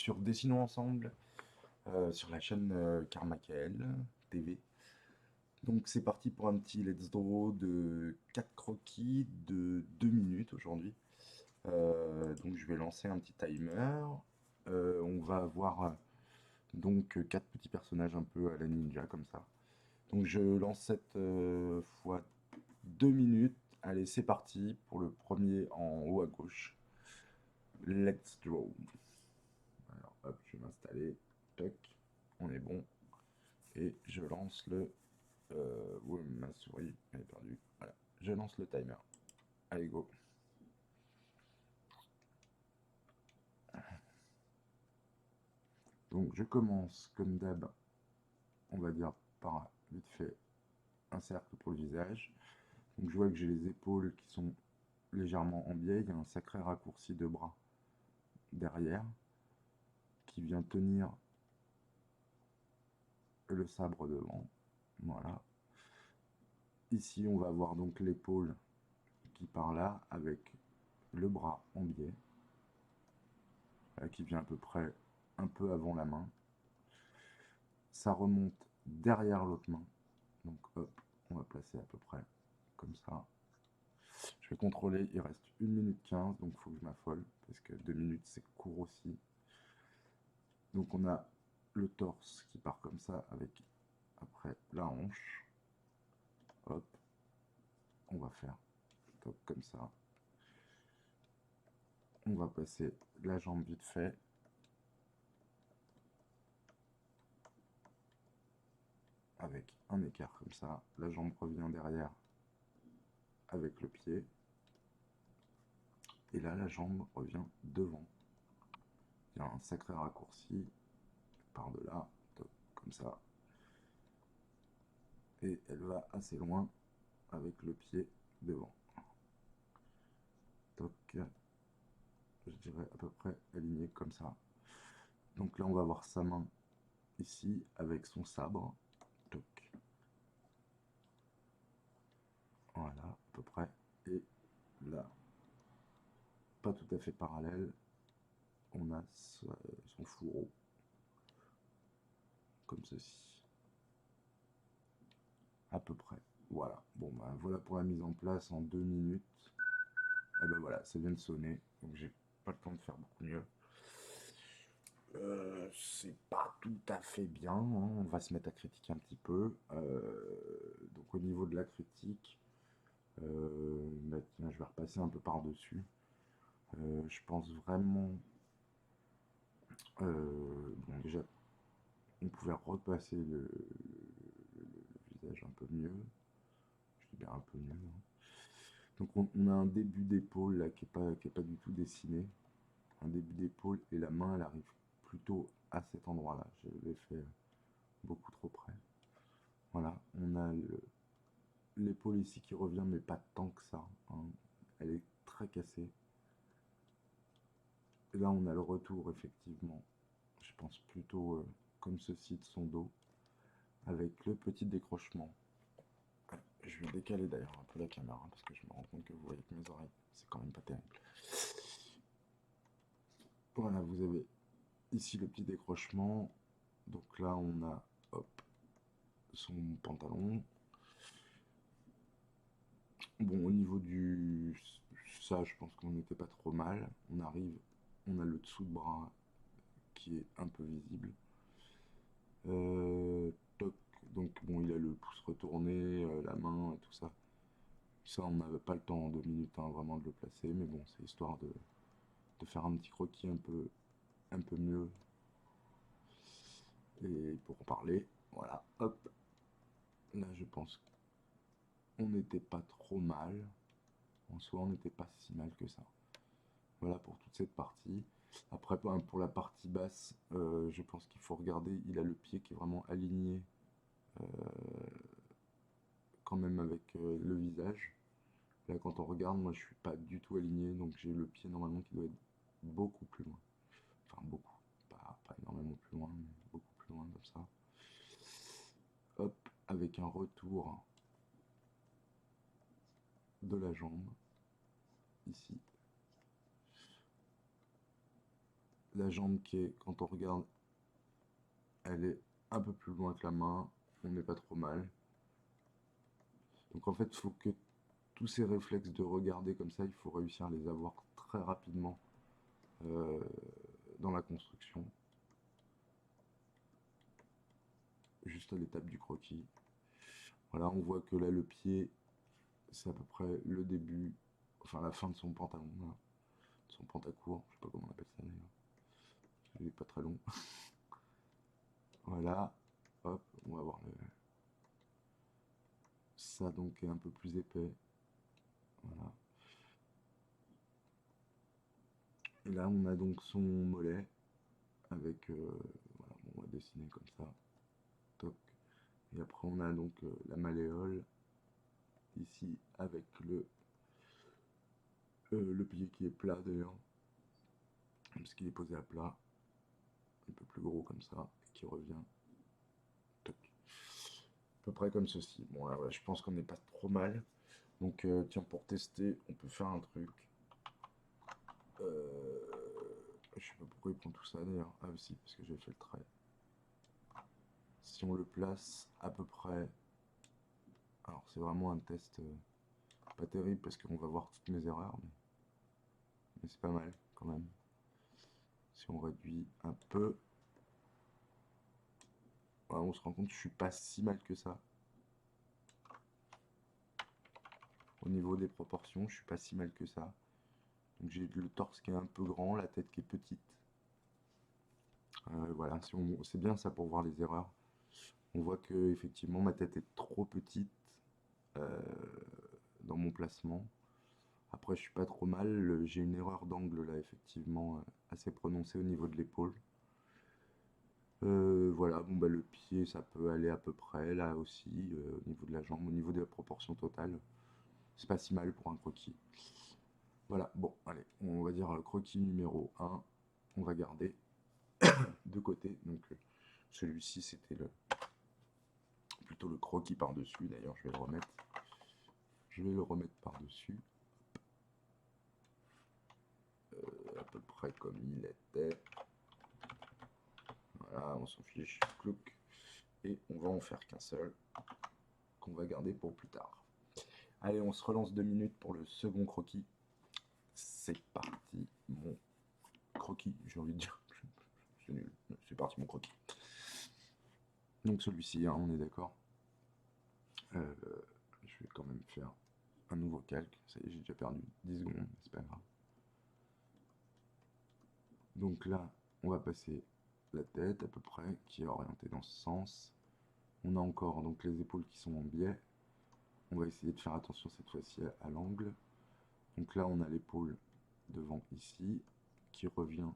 sur Dessinons Ensemble, sur la chaîne Karmakael TV. Donc c'est parti pour un petit let's draw de 4 croquis de 2 minutes aujourd'hui. Donc je vais lancer un petit timer. On va avoir donc 4 petits personnages un peu à la ninja comme ça. Donc je lance cette fois 2 minutes. Allez, c'est parti pour le premier en haut à gauche. Let's draw. Alors hop, je vais m'installer. Toc, on est bon. Et je lance le... ouais, ma souris elle est perdue. Voilà, je lance le timer. Allez, go. Donc je commence comme d'hab, on va dire par vite fait un cercle pour le visage. Donc je vois que j'ai les épaules qui sont légèrement en biais, il y a un sacré raccourci de bras derrière qui vient tenir le sabre devant. Voilà. Ici on va avoir donc l'épaule qui part là avec le bras en biais qui vient à peu près un peu avant la main. Ça remonte derrière l'autre main. Donc hop, on va placer à peu près comme ça. Je vais contrôler, il reste 1 minute 15, donc il faut que je m'affole, parce que 2 minutes c'est court aussi. Donc on a le torse qui part comme ça, avec après la hanche. Hop, on va faire top comme ça. On va passer la jambe vite fait. Avec un écart comme ça, la jambe revient derrière avec le pied. Et là, la jambe revient devant. Il y a un sacré raccourci par de là, comme ça. Et elle va assez loin avec le pied devant. Toc, je dirais à peu près aligné comme ça. Donc là, on va voir sa main ici avec son sabre. Toc. Voilà, à peu près. Et là, pas tout à fait parallèle, on a son fourreau, comme ceci. À peu près. Voilà. Bon, ben voilà pour la mise en place en 2 minutes. Et ben voilà, ça vient de sonner, donc j'ai pas le temps de faire beaucoup mieux. C'est pas tout à fait bien, hein. On va se mettre à critiquer un petit peu. Donc au niveau de la critique, bah, tiens, je vais repasser un peu par-dessus. Je pense vraiment, bon déjà, on pouvait repasser le visage un peu mieux. Je dis bien un peu mieux, hein. Donc on a un début d'épaule là qui est pas du tout dessiné. Un début d'épaule et la main elle arrive plutôt à cet endroit-là. Je l'ai fait beaucoup trop près. Voilà, on a l'épaule ici qui revient, mais pas tant que ça, hein. Elle est très cassée. Et là, on a le retour, effectivement. Je pense plutôt comme ceci de son dos, avec le petit décrochement. Je vais décaler d'ailleurs un peu la caméra, parce que je me rends compte que vous voyez que mes oreilles, c'est quand même pas terrible. Voilà, vous avez ici le petit décrochement. Donc là, on a, hop, son pantalon. Bon, au niveau du... Ça, je pense qu'on n'était pas trop mal. On arrive, on a le dessous de bras qui est un peu visible. Toc. Donc bon, il a le pouce retourné, la main et tout ça. Ça, on n'avait pas le temps en 2 minutes, hein, vraiment de le placer. Mais bon, c'est histoire de faire un petit croquis un peu mieux. Et pour en parler, voilà, hop. Là, je pense qu'on n'était pas trop mal. En soi, on n'était pas si mal que ça. Voilà pour toute cette partie. Après, pour la partie basse, je pense qu'il faut regarder. Il a le pied qui est vraiment aligné euh, quand même avec le visage. Là, quand on regarde, moi, je suis pas du tout aligné, donc j'ai le pied normalement qui doit être beaucoup plus loin. Enfin, beaucoup. Pas énormément plus loin, mais beaucoup plus loin comme ça. Hop, avec un retour de la jambe, ici. La jambe qui est, quand on regarde, elle est un peu plus loin que la main. On n'est pas trop mal. Donc en fait, il faut que tous ces réflexes de regarder comme ça, il faut réussir à les avoir très rapidement euh, dans la construction. Juste à l'étape du croquis. Voilà, on voit que là, le pied, c'est à peu près le début, enfin la fin de son pantalon, là. Son pantacourt, je sais pas comment on appelle ça d'ailleurs. Il est pas très long. Voilà, hop, on va voir ça donc est un peu plus épais. Voilà. Et là, on a donc son mollet avec, voilà, on va dessiner comme ça. Toc. Et après, on a donc la malléole ici avec le pied qui est plat d'ailleurs, parce qu'il est posé à plat, un peu plus gros comme ça, et qui revient. Toc. À peu près comme ceci. Bon, là, ouais, je pense qu'on n'est pas trop mal. Donc, tiens, pour tester, on peut faire un truc. Je sais pas pourquoi il prend tout ça d'ailleurs. Ah, aussi, parce que j'ai fait le trait. Si on le place à peu près. Alors, c'est vraiment un test pas terrible parce qu'on va voir toutes mes erreurs, mais c'est pas mal quand même. Si on réduit un peu, voilà, on se rend compte que je suis pas si mal que ça. Au niveau des proportions, je suis pas si mal que ça. Donc j'ai le torse qui est un peu grand, la tête qui est petite. Voilà, c'est bien ça pour voir les erreurs. On voit que effectivement ma tête est trop petite euh, dans mon placement. Après, je suis pas trop mal. J'ai une erreur d'angle là, effectivement, assez prononcée au niveau de l'épaule. Voilà, bon bah le pied, ça peut aller à peu près là aussi, au niveau de la jambe, au niveau de la proportion totale. C'est pas si mal pour un croquis. Voilà, bon, allez, on va dire croquis numéro 1. On va garder de côté. Donc celui-ci, c'était plutôt le croquis par-dessus. D'ailleurs, je vais le remettre. Je vais le remettre par-dessus. À peu près comme il était. Voilà, on s'en fiche. Clouc. Et on va en faire qu'un seul, qu'on va garder pour plus tard. Allez, on se relance 2 minutes pour le second croquis. C'est parti, mon croquis, j'ai envie de dire. C'est nul. C'est parti, mon croquis. Donc celui-ci, hein, on est d'accord. Je vais quand même faire un nouveau calque. Ça y est, j'ai déjà perdu 10 secondes, mais c'est pas grave. Donc là, on va passer la tête à peu près, qui est orientée dans ce sens. On a encore donc les épaules qui sont en biais. On va essayer de faire attention cette fois-ci à l'angle. Donc là, on a l'épaule devant ici, qui revient,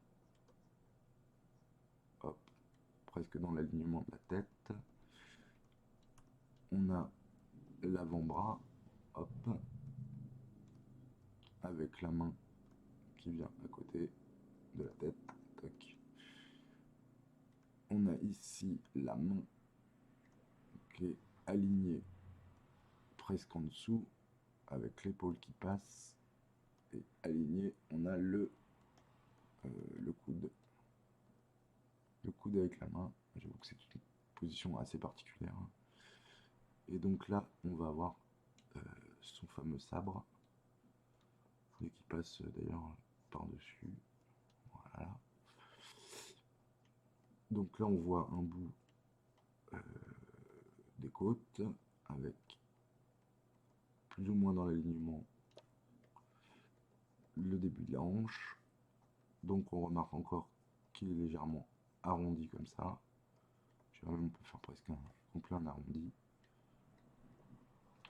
hop, presque dans l'alignement de la tête. On a l'avant-bras, hop, avec la main qui vient à côté de la tête. Tac. On a ici la main qui est alignée presque en dessous, avec l'épaule qui passe. Et aligné, on a le coude. Le coude avec la main. J'avoue que c'est une position assez particulière. Et donc là, on va avoir son fameux sabre. Et qui passe d'ailleurs par-dessus. Voilà. Donc là, on voit un bout des côtes avec plus ou moins dans l'alignement le début de la hanche. Donc on remarque encore qu'il est légèrement arrondi comme ça. Je dirais même on peut faire presque un complet en arrondi.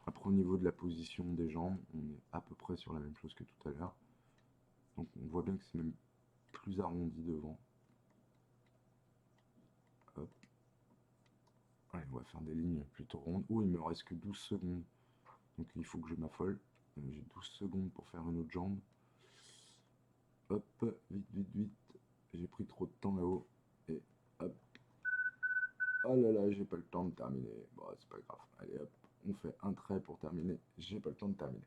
Après au niveau de la position des jambes, on est à peu près sur la même chose que tout à l'heure. Donc on voit bien que c'est même plus arrondi devant. Hop. Allez, on va faire des lignes plutôt rondes. Oh, il me reste que 12 secondes. Donc il faut que je m'affole. J'ai 12 secondes pour faire une autre jambe. Hop, vite, vite, vite. J'ai pris trop de temps là-haut. Et hop. Oh là là, j'ai pas le temps de terminer. Bon, c'est pas grave. Allez hop, on fait un trait pour terminer. J'ai pas le temps de terminer.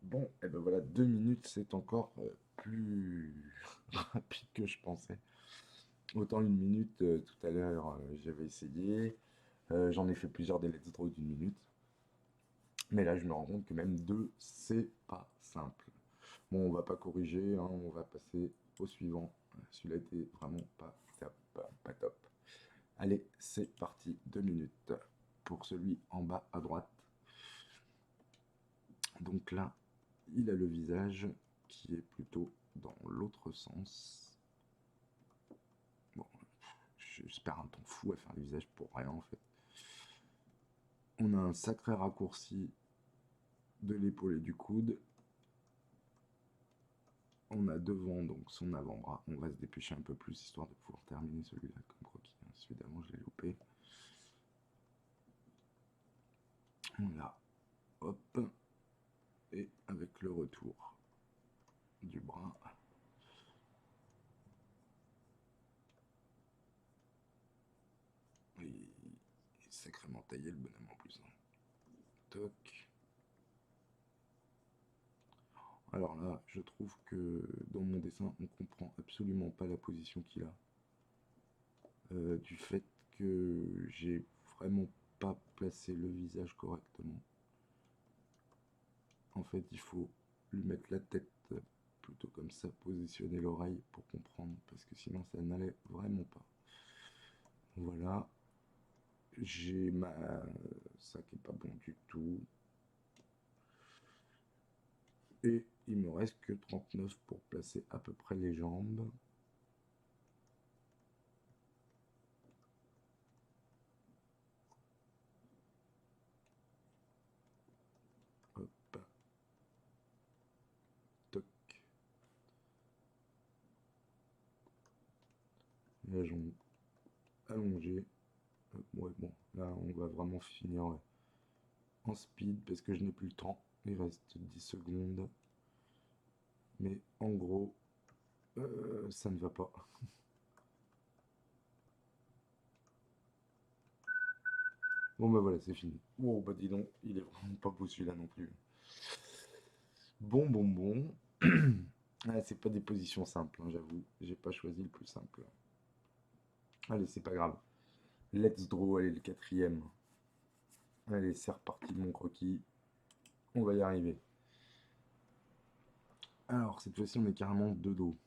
Bon, et ben voilà, 2 minutes, c'est encore plus rapide que je pensais. Autant une minute, tout à l'heure, j'avais essayé. J'en ai fait plusieurs des let's draw d'une minute. Mais là, je me rends compte que même deux, c'est pas simple. Bon, on va pas corriger, hein, on va passer au suivant. Celui-là était vraiment pas top, pas top. Allez, c'est parti, 2 minutes pour celui en bas à droite. Donc là, il a le visage qui est plutôt dans l'autre sens. Bon, j'espère un temps fou à faire le visage pour rien en fait. On a un sacré raccourci de l'épaule et du coude. On a devant donc son avant-bras. On va se dépêcher un peu plus histoire de pouvoir terminer celui-là comme croquis. Celui d'avant, je l'ai loupé. Là, hop. Et avec le retour du bras. Il est sacrément taillé le bonhomme en plus. Toc. Alors là, je trouve que dans mon dessin, on comprend absolument pas la position qu'il a. Du fait que j'ai vraiment pas placé le visage correctement. En fait, il faut lui mettre la tête plutôt comme ça, positionner l'oreille pour comprendre, parce que sinon ça n'allait vraiment pas. Voilà. J'ai ma... Ça qui est pas bon du tout. Et il me reste que 39 pour placer à peu près les jambes. Hop. Toc. La jambe allongée. Ouais, bon, là on va vraiment finir en speed parce que je n'ai plus le temps. Il reste 10 secondes. Mais en gros, ça ne va pas. Bon bah voilà, c'est fini. Oh bah dis donc, il est vraiment pas beau celui-là non plus. Bon. Ah, c'est pas des positions simples, hein, j'avoue. J'ai pas choisi le plus simple. Allez, c'est pas grave. Let's draw, allez, le quatrième. Allez, c'est reparti mon croquis. On va y arriver. Alors, cette fois-ci, on est carrément de dos.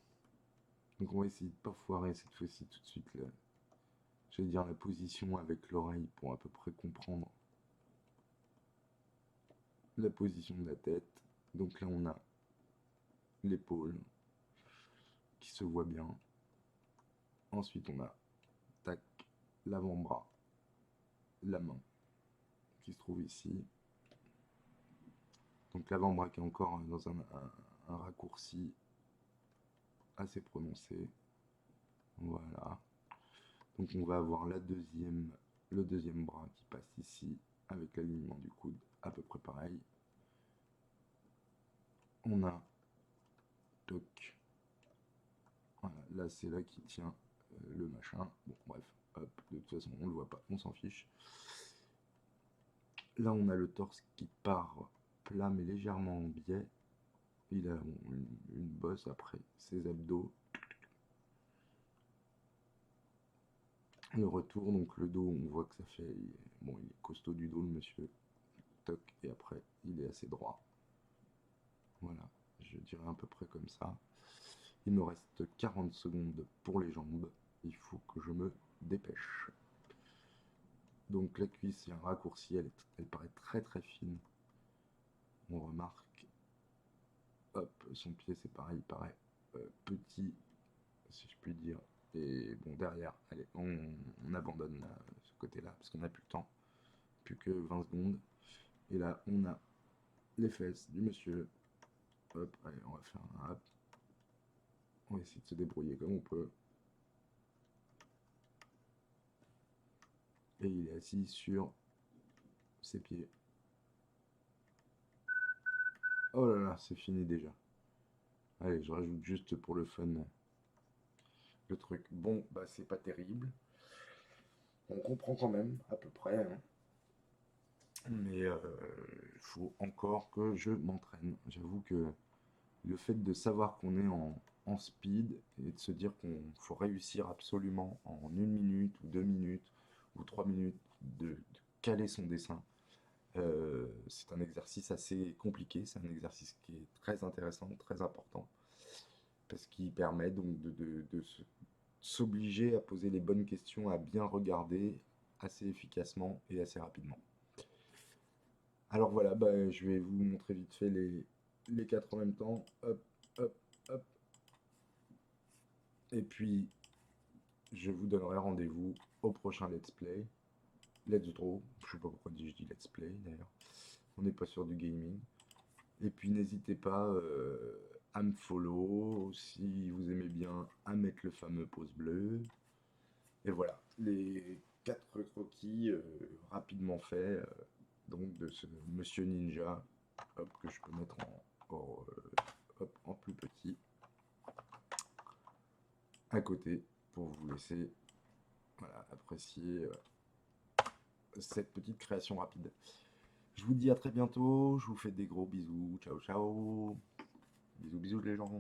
Donc on va essayer de pas foirer cette fois-ci tout de suite. Je vais dire la position avec l'oreille pour à peu près comprendre la position de la tête. Donc là, on a l'épaule qui se voit bien. Ensuite, on a tac, l'avant-bras, la main qui se trouve ici. Donc l'avant-bras qui est encore dans un raccourci assez prononcé. Voilà. Donc on va avoir le deuxième bras qui passe ici avec l'alignement du coude à peu près pareil. On a toc. Voilà, là c'est là qui tient le machin. Bon bref, hop, de toute façon on le voit pas, on s'en fiche. Là on a le torse qui part plat mais légèrement en biais. Il a une bosse après ses abdos. Le retour, donc le dos, on voit que ça fait... Bon, il est costaud du dos, le monsieur. Toc, et après, il est assez droit. Voilà, je dirais à peu près comme ça. Il me reste 40 secondes pour les jambes. Il faut que je me dépêche. Donc la cuisse, il y a un raccourci, elle paraît très très fine. On remarque. Hop, son pied, c'est pareil, il paraît petit, si je puis dire. Et bon, derrière, allez, on abandonne ce côté-là, parce qu'on n'a plus le temps. Plus que 20 secondes. Et là, on a les fesses du monsieur. Hop, allez, on va faire un hop. On va essayer de se débrouiller comme on peut. Et il est assis sur ses pieds. Oh là là, c'est fini déjà. Allez, je rajoute juste pour le fun le truc. Bon, bah c'est pas terrible. On comprend quand même, à peu près. Hein. Mais il faut encore que je m'entraîne. J'avoue que le fait de savoir qu'on est en speed et de se dire qu'on faut réussir absolument en 1 minute ou 2 minutes ou 3 minutes de caler son dessin, c'est un exercice assez compliqué, c'est un exercice qui est très intéressant, très important, parce qu'il permet donc s'obliger à poser les bonnes questions, à bien regarder assez efficacement et assez rapidement. Alors voilà, bah, je vais vous montrer vite fait les quatre en même temps. Hop, hop, hop. Et puis, je vous donnerai rendez-vous au prochain Let's Play. Let's Draw. Je sais pas pourquoi je dis Let's Play d'ailleurs. On n'est pas sur du gaming. Et puis, n'hésitez pas à me follow. Si vous aimez bien, à mettre le fameux pouce bleu. Et voilà, les quatre croquis rapidement faits. Donc, de ce Monsieur Ninja. Hop, que je peux mettre hop, en plus petit à côté pour vous laisser voilà, apprécier cette petite création rapide. Je vous dis à très bientôt, je vous fais des gros bisous, ciao ciao, bisous bisous les gens.